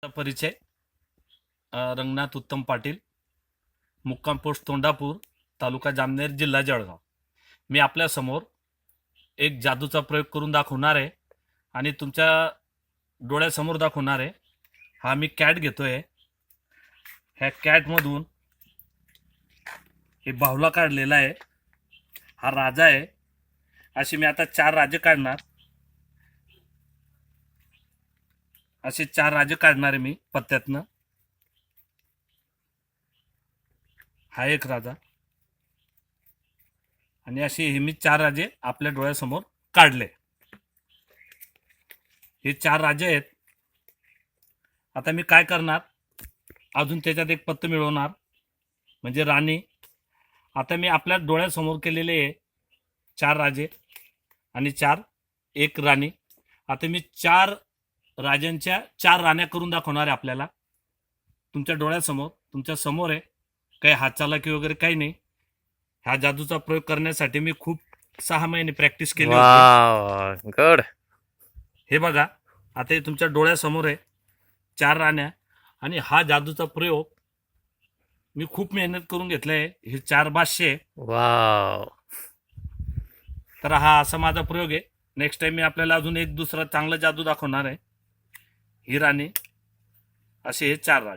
परिचय रंगनाथ उत्तम पाटील, मुक्काम पोस्ट तोंडापूर, तालुका जामनेर, जिल्हा जळगाव. मी आपल्यासमोर एक जादूचा प्रयोग करून दाखवणार आहे आणि तुमच्या डोळ्यासमोर दाखवणार आहे. हा मी कॅट घेतोय. ह्या कॅटमधून हे बाहुला काढलेला आहे. हा राजा आहे. असे मी आता 4 राजे काढणार. असे 4 राजे काढणार आहे मी पत्त्यातनं. हा एक राजा आणि असे हे मी 4 राजे आपल्या डोळ्यासमोर काढले. हे 4 राजे आहेत. आता मी काय करणार, अजून त्याच्यात एक पत्ते मिळवणार म्हणजे राणी. आता मी आपल्या डोळ्यासमोर केलेले 4 राजे आणि एक राणी. आता मी 4 राजांच्या 4 राण्या करून दाखवणार आहे आपल्याला तुमच्या डोळ्यासमोर. तुमच्या समोर आहे. काही हातचालाकी वगैरे काही नाही. ह्या जादूचा प्रयोग करण्यासाठी मी खूप 6 महिने प्रॅक्टिस केली होती. गुड. हे बघा, आता हे तुमच्या डोळ्यासमोर आहे 4 राण्या आणि हा जादूचा प्रयोग मी खूप मेहनत करून घेतलाय. हे 4 बादशे. वाव. तर हा असा माझा प्रयोग आहे. नेक्स्ट टाइम मी आपल्याला अजून एक दुसरा चांगला जादू दाखवणार आहे. ही राणी, असे हे 4 राजे.